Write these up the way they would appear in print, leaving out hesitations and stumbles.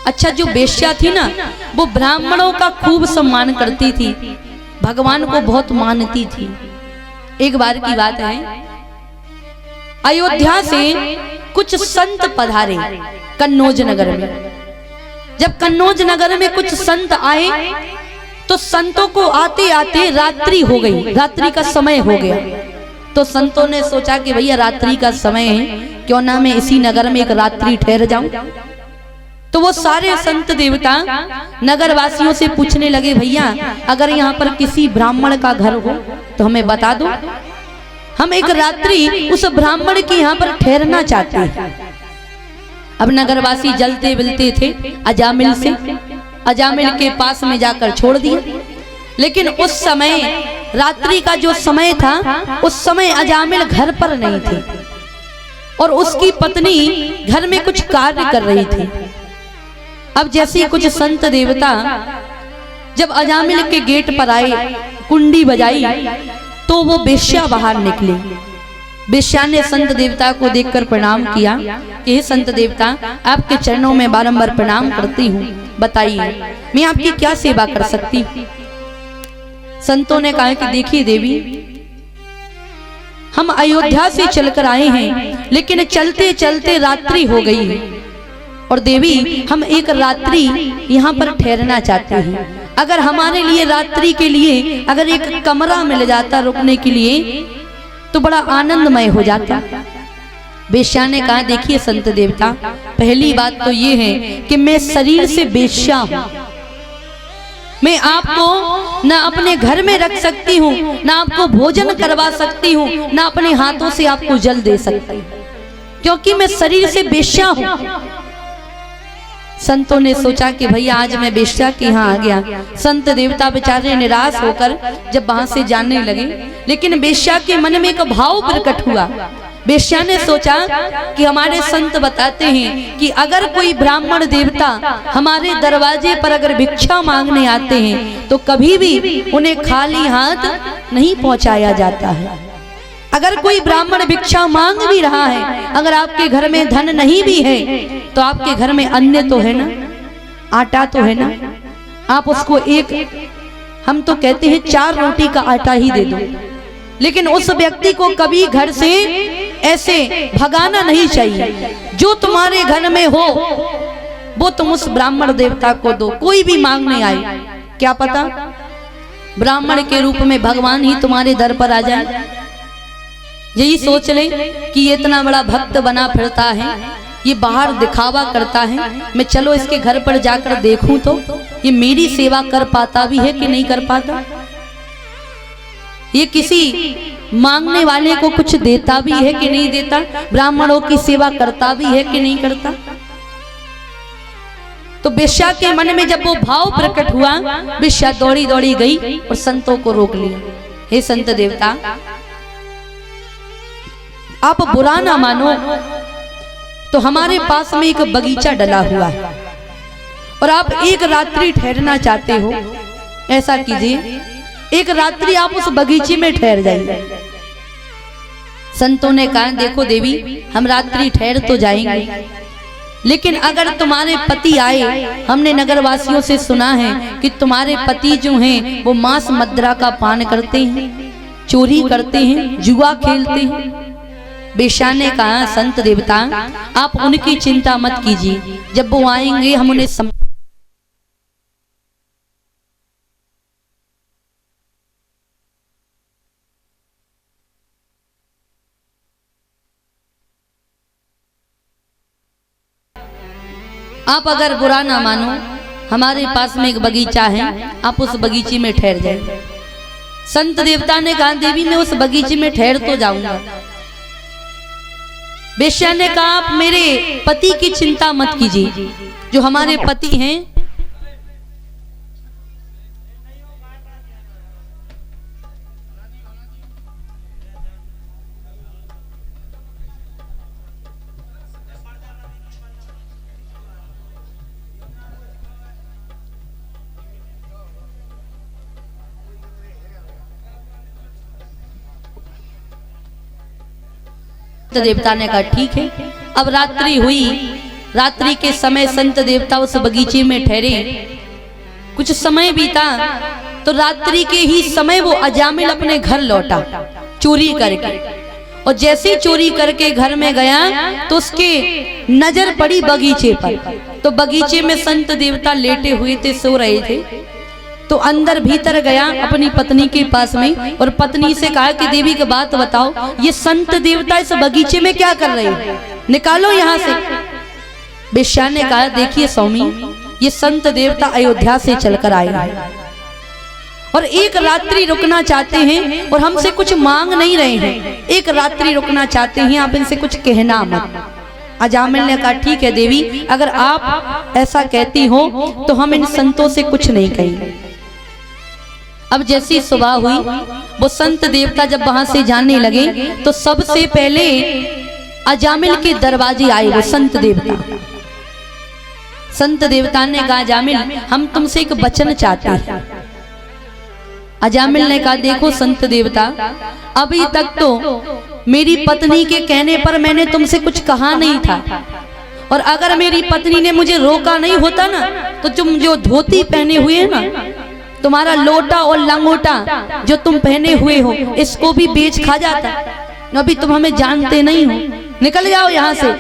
अच्छा, जो वेश्या थी ना, वो ब्राह्मणों का खूब सम्मान करती थी, भगवान को बहुत मानती थी। एक बार की बात है, अयोध्या से कुछ संत पधारे कन्नौज नगर में। जब कन्नौज नगर में कुछ संत आए तो संतों को आते आते रात्रि हो गई, रात्रि का समय हो गया। तो संतों ने सोचा कि भैया रात्रि का समय है, क्यों ना मैं इसी नगर में एक रात्रि ठहर जाऊं। तो वो सारे संत देवता नगर वासियों से पूछने लगे, भैया अगर यहाँ पर किसी ब्राह्मण का घर हो तो हमें बता दो, हम एक रात्रि उस ब्राह्मण के यहाँ पर ठहरना चाहते हैं। अब नगरवासी जलते बिलते थे अजामिल से, अजामिल के पास में जाकर छोड़ दिए। लेकिन उस समय रात्रि का जो समय था, उस समय अजामिल घर पर नहीं थे और उसकी पत्नी घर में कुछ कार्य कर रही थी। अब जैसे कुछ संत देवता जब अजामिल के गेट पर आए, कुंडी बजाई, तो वो वेश्या बाहर निकली। वेश्या ने संत देवता को देखकर प्रणाम किया कि हे संत देवता, आपके चरणों में बारंबार प्रणाम करती हूँ, बताइए मैं आपकी क्या सेवा कर सकती हूँ। संतों ने कहा कि देखिए देवी, हम अयोध्या से चलकर आए हैं, लेकिन चलते चलते रात्रि हो गई है और देवी हम एक रात्रि यहाँ पर ठहरना चाहते हैं। अगर हमारे लिए रात्रि के लिए अगर एक कमरा मिल जाता रुकने के लिए तो बड़ा आनंदमय हो जाता। वेश्या ने कहा देखिए संत देवता, पहली बात तो ये है कि मैं शरीर से वेश्या हूँ, मैं आपको ना अपने घर में रख सकती हूँ, ना आपको भोजन करवा सकती हूँ, ना अपने हाथों से आपको जल दे सकती हूँ, क्योंकि मैं शरीर से वेश्या हूँ। संतों ने सोचा कि भैया आज मैं वेश्या के यहाँ आ गया। संत देवता बेचारे निराश होकर जब वहां से जाने लगे, लेकिन वेश्या के मन में एक भाव प्रकट हुआ। वेश्या ने सोचा कि हमारे संत बताते हैं कि अगर कोई ब्राह्मण देवता हमारे दरवाजे पर अगर भिक्षा मांगने आते हैं तो कभी भी उन्हें खाली हाथ नहीं पहुंचाया जाता है। अगर कोई ब्राह्मण भिक्षा मांग भी रहा है, अगर आपके घर में धन नहीं भी है तो आपके घर में अन्न तो है ना, आटा तो है ना, आप उसको एक, हम तो कहते हैं 4 रोटी का आटा ही दे दो, लेकिन उस व्यक्ति को कभी घर से ऐसे भगाना नहीं चाहिए। जो तुम्हारे घर में हो वो तुम उस ब्राह्मण देवता को दो, कोई भी मांगने आए, क्या पता ब्राह्मण के रूप में भगवान ही तुम्हारे दर पर आ जाए। यही सोच ले कि ये इतना बड़ा भक्त बना फिरता है, ये बाहर दिखावा करता है, मैं चलो इसके घर पर जाकर देखूं तो ये मेरी सेवा कर पाता भी है कि नहीं कर पाता, ये किसी मांगने वाले को कुछ देता भी है कि नहीं देता, ब्राह्मणों की सेवा करता भी है कि नहीं करता। तो वेश्या के मन में जब वो भाव प्रकट हुआ, वेश्या दौड़ी दौड़ी गई और संतों को रोक लिया। हे संत देवता, आप बुरा ना मानो तो हमारे पास में एक बगीचा डला हुआ है और आप एक रात्रि ठहरना चाहते हो, ऐसा कीजिए एक रात्रि आप उस बगीचे में ठहर जाइए। संतों ने कहा देखो देवी, हम रात्रि ठहर तो जाएंगे, लेकिन अगर तुम्हारे पति आए, हमने नगरवासियों से सुना है कि तुम्हारे पति जो हैं वो मांस मदिरा का पान करते हैं, चोरी करते हैं, जुआ खेलते हैं। वेश्या ने कहा संत देवता आप उनकी चिंता मत कीजिए, जब वो आएंगे हम उन्हें आप अगर बुरा ना मानो, हमारे पास में एक बगीचा है, आप उस बगीचे में ठहर जाए। संत देवता ने कहा देवी मैं उस बगीचे में ठहर तो जाऊंगा। वेश्या ने कहा आप मेरे पति की चिंता मत कीजिए, जो हमारे पति हैं देवता ने कहा ठीक है। अब रात्रि हुई रात्रि के समय संत देवता उस बगीचे में ठहरे। कुछ समय बीता तो रात्रि के ही समय वो अजामिल अपने घर लौटा चोरी करके, और जैसे चोरी करके घर में गया तो उसके नजर पड़ी बगीचे पर। तो बगीचे में संत देवता लेटे हुए थे, सो रहे थे। तो अंदर भीतर गया अपनी पत्नी के पास में और पत्नी से कहा कि देवी की बात बताओ, ये संत देवता इस बगीचे में क्या कर रहे हैं, निकालो यहाँ से। वेश्या ने कहा देखिए स्वामी, ये संत देवता अयोध्या से चलकर आए हैं और एक रात्रि रुकना चाहते हैं और हमसे कुछ मांग नहीं रहे हैं, एक रात्रि रुकना चाहते हैं, आप इनसे कुछ कहना मत। अजामिल ने कहा ठीक है देवी, अगर आप ऐसा कहती हो तो हम इन संतों से कुछ नहीं कहेंगे। अब जैसी सुबह हुई, वो संत देवता जब वहां से जाने लगे तो सबसे पहले अजामिल के दरवाजे आए वो संत देवता। संत देवता ने कहा अजामिल, हम तुमसे एक वचन चाहते हैं। अजामिल ने कहा देखो संत देवता, अभी तक तो मेरी पत्नी के कहने पर मैंने तुमसे कुछ कहा नहीं था, और अगर मेरी पत्नी ने मुझे रोका नहीं होता ना तो तुम जो धोती पहने हुए है ना, तुम्हारा लोटा और लंगोटा जो तुम पहने हुए हो, इसको भी बेच खा जाता। अभी तुम हमें जानते नहीं हो, निकल जाओ यहाँ से।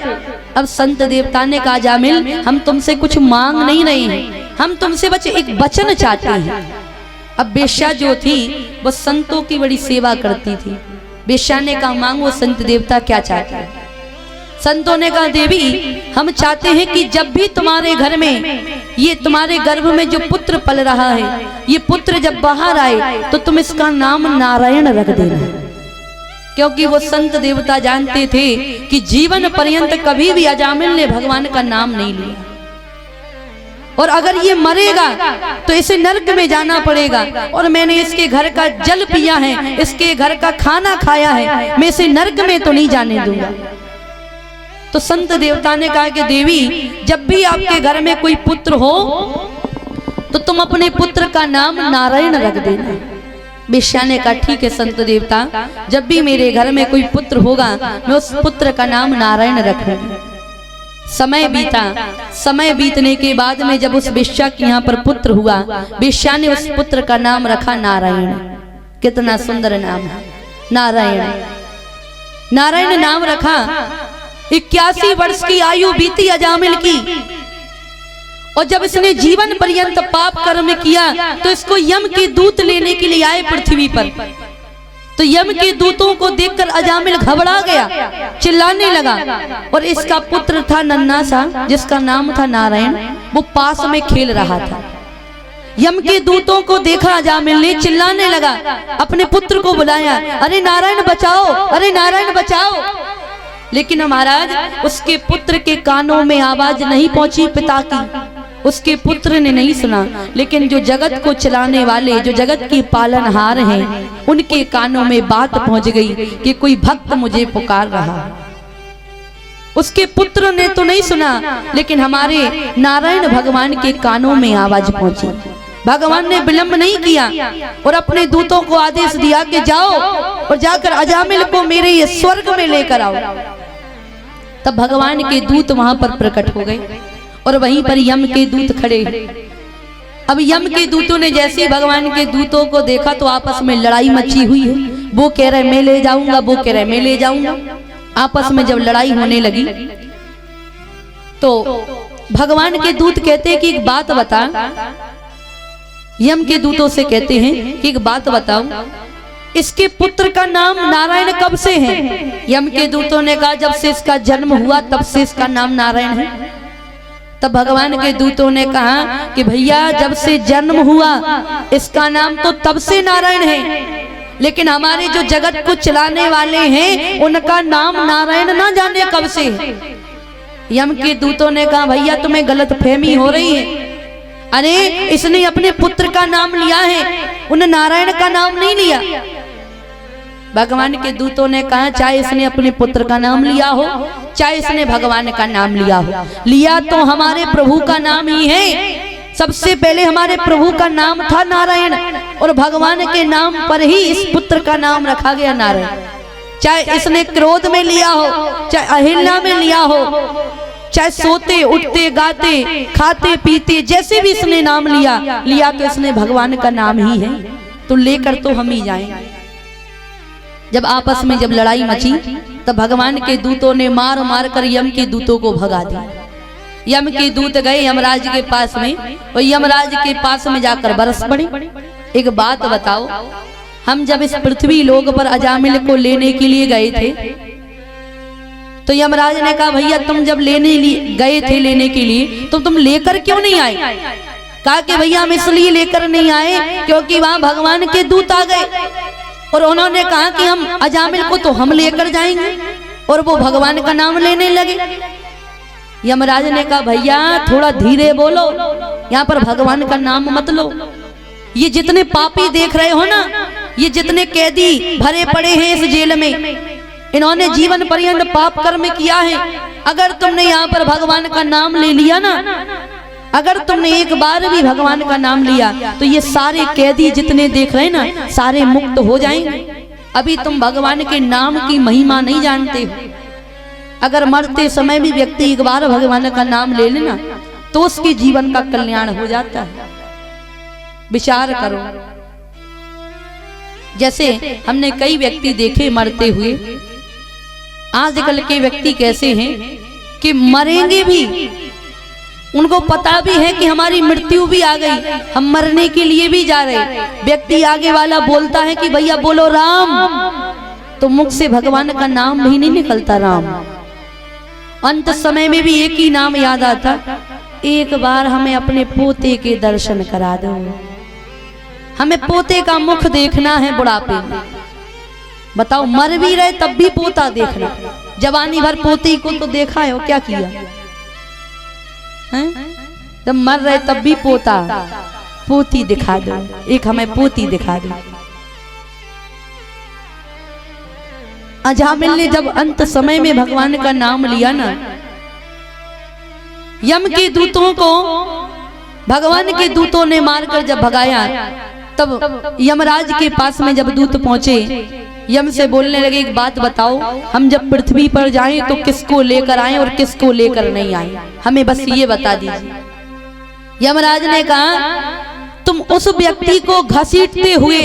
अब संत देवता ने कहा अजामिल, हम तुमसे कुछ मांग नहीं रहे हैं, हम तुमसे बस एक वचन चाहते हैं। अब वेश्या जो थी वो संतों की बड़ी सेवा करती थी। वेश्या ने कहा मांगो संत देवता क्या चाहते हैं। संतों ने कहा देवी, हम चाहते हैं कि जब भी तुम्हारे घर में ये तुम्हारे गर्भ में जो पुत्र पल रहा है, ये पुत्र जब बाहर आए तो तुम इसका नाम नारायण रख देना। क्योंकि वो संत देवता जानते थे कि जीवन पर्यंत कभी भी अजामिल ने भगवान का नाम नहीं लिया, और अगर ये मरेगा तो इसे नरक में जाना पड़ेगा, और मैंने इसके घर का जल पिया है, इसके घर का खाना खाया है, मैं इसे नरक में तो नहीं जाने दूंगा। तो संत देवता ने कहा कि देवी, जब भी आपके घर में कोई पुत्र हो तो तुम अपने पुत्र का नाम नारायण रख देना। वेश्या ने कहा ठीक है संत देवता, जब भी मेरे घर में कोई पुत्र होगा मैं उस पुत्र का नाम नारायण रखूंगी। समय बीता, समय बीतने के बाद में जब उस वेश्या के यहाँ पर पुत्र हुआ, वेश्या ने उस पुत्र का नाम रखा नारायण। कितना सुंदर नाम है नारायण। नारायण नाम रखा। 81 वर्ष की आयु बीती अजामिल की, और जब इसने जीवन पर्यंत पाप कर्म किया तो इसको यम के दूत लेने के लिए आए पृथ्वी पर। तो यम के दूतों को देखकर अजामिल घबरा गया, चिल्लाने लगा, और इसका पुत्र था नन्हा सा जिसका नाम था नारायण, वो पास में खेल रहा था। यम के दूतों को देखा अजामिल ने, चिल्लाने लगा, अपने पुत्र को बुलाया, अरे नारायण बचाओ, अरे नारायण बचाओ। लेकिन महाराज उसके पुत्र के कानों में आवाज नहीं पहुंची पिता की, उसके पुत्र ने नहीं सुना। लेकिन जो जगत को चलाने वाले, जो जगत के पालनहार हैं, उनके कानों में बात पहुंच गई कि कोई भक्त मुझे पुकार रहा है। उसके पुत्र ने तो नहीं सुना, लेकिन हमारे नारायण भगवान के कानों में आवाज पहुंची। भगवान ने विलंब नहीं किया और अपने दूतों को आदेश दिया कि जाओ और जाकर अजामिल को मेरे ये स्वर्ग में लेकर आओ। तब भगवान के दूत वहां पर प्रकट हो गए और वहीं पर यम के दूत खड़े। अब यम के दूतों ने जैसे भगवान के दूतों को देखा तो आपस में लड़ाई मची हुई है। वो कह रहे मैं ले जाऊंगा, वो कह रहे मैं ले जाऊंगा। आपस में जब लड़ाई होने लगी तो भगवान के दूत कहते हैं कि एक बात बता। यम के दूतों से कहते हैं कि एक बात बताओ, इसके पुत्र का नाम नारायण कब से है? यम के दूतों ने कहा जब से इसका जन्म हुआ तब से इसका नाम नारायण है। तब भगवान के दूतों ने कहा कि भैया जब से जन्म हुआ इसका नाम तो तब से नारायण है, लेकिन हमारे जो जगत को चलाने वाले हैं उनका नाम नारायण ना जाने कब से। यम के दूतों ने कहा भैया तुम्हें गलतफहमी हो रही है, अरे इसने अपने पुत्र का नाम लिया है, उन नारायण का नाम नहीं लिया। भगवान के दूतों ने कहा चाहे इसने अपने पुत्र का नाम लिया हो चाहे इसने भगवान का नाम लिया हो, लिया तो हमारे प्रभु का नाम ही है। सबसे पहले हमारे प्रभु का नाम था नारायण और भगवान के नाम पर ही इस पुत्र का नाम रखा गया नारायण। चाहे इसने क्रोध में लिया हो चाहे अहिल्या में लिया हो, चाहे सोते उठते गाते खाते पीते जैसे भी इसने नाम लिया तो इसने भगवान का नाम ही है, तो लेकर तो हम ही जाएंगे। जब आपस में जब लड़ाई मची तब भगवान के दूतों ने मार मार कर यम के दूतों को भगा दिया। यम के दूत गए यमराज के पास में और यमराज के पास में जाकर बरस पड़े। एक बात बताओ, हम जब इस पृथ्वी लोक पर अजामिल को लेने के लिए गए थे तो यमराज ने कहा भैया तुम जब गए थे लेने के लिए तो तुम लेकर क्यों नहीं आए? कहा कि भैया हम इसलिए लेकर नहीं आए क्योंकि वहां भगवान के दूत आ गए और उन्होंने कहा कि हम अजामिल को तो हम लेकर जाएंगे, और वो भगवान का नाम लेने लगे। यमराज ने कहा भैया थोड़ा धीरे बोलो, यहाँ पर भगवान का नाम मत लो। ये जितने पापी देख रहे हो ना, ये जितने कैदी भरे पड़े हैं इस जेल में, इन्होंने जीवन पर्यंत पाप कर्म किया है। अगर तुमने यहाँ पर भगवान का नाम ले लिया ना, अगर तुमने एक बार भी भगवान का नाम लिया तो ये सारे कैदी जितने देख रहे हैं ना सारे मुक्त हो जाएंगे। अभी तुम भगवान के नाम की महिमा नहीं जानते हो। अगर मरते समय भी व्यक्ति एक बार भगवान का नाम ले लेना तो उसके जीवन का कल्याण हो जाता है। विचार करो, जैसे हमने कई व्यक्ति देखे मरते हुए। आजकल के व्यक्ति कैसे हैं कि मरेंगे भी, उनको पता भी है कि हमारी मृत्यु भी आ गई, हम मरने के लिए भी जा रहे। व्यक्ति आगे वाला बोलता है कि भैया बोलो राम, तो मुख से भगवान का नाम भी नहीं निकलता राम। अंत समय में भी एक ही नाम याद आता, एक बार हमें अपने पोते के दर्शन करा दो, हमें पोते का मुख देखना है बुढ़ापे में। बताओ मर भी रहे तब भी पोता देखना। जवानी भर पोते को तो देखा है, वो क्या किया है? जब मर रहे तब भी पोता पोती दिखा दो, एक हमें पोती दिखा दो। अजामिल ने जब अंत समय में भगवान का नाम लिया ना, यम के दूतों को भगवान के दूतों ने मारकर जब भगाया, तब यमराज के पास में जब दूत पहुंचे, यम से बोलने लगे एक बात बताओ, हम जब पृथ्वी पर जाएं तो किसको लेकर आएं और किसको लेकर नहीं आएं, हमें बस ये बता दीजिए। यमराज ने कहा तुम उस व्यक्ति को घसीटते हुए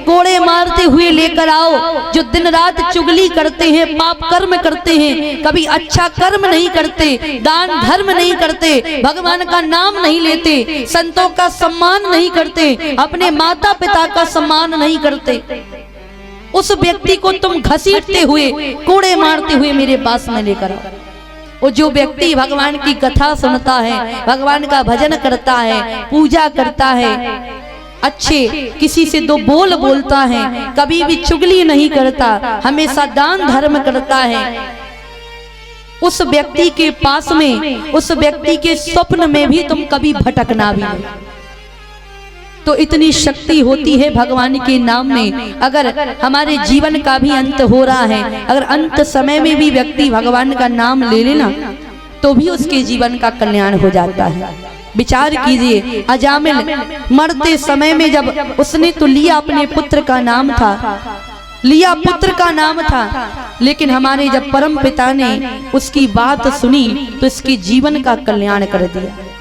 कोड़े मारते हुए लेकर आओ जो दिन रात चुगली करते हैं, पाप कर्म करते हैं, कभी अच्छा कर्म नहीं करते, दान धर्म नहीं करते, भगवान का नाम नहीं लेते, संतों का सम्मान नहीं करते, अपने माता पिता का सम्मान नहीं करते। उस व्यक्ति को तुम घसीटते हुए कोड़े मारते हुए मेरे पास में लेकर आओ। और जो व्यक्ति भगवान की कथा सुनता है, भगवान का भजन करता है, पूजा करता है, अच्छे किसी से दो बोल बोलता है, कभी भी चुगली नहीं करता, हमेशा दान धर्म करता है, उस व्यक्ति के पास में, उस व्यक्ति के स्वप्न में भी तुम कभी भटकना भी नहीं। तो इतनी शक्ति होती है भगवान के नाम में। अगर हमारे जीवन का भी अंत हो रहा है, अगर अंत समय में भी व्यक्ति भगवान का नाम ले लेना तो भी उसके जीवन का कल्याण हो जाता है। विचार कीजिए, अजामिल मरते समय में जब उसने तो लिया अपने पुत्र का नाम था, लिया पुत्र का नाम था, लेकिन हमारे जब परम पिता ने उसकी बात सुनी तो इसके जीवन का कल्याण कर दिया।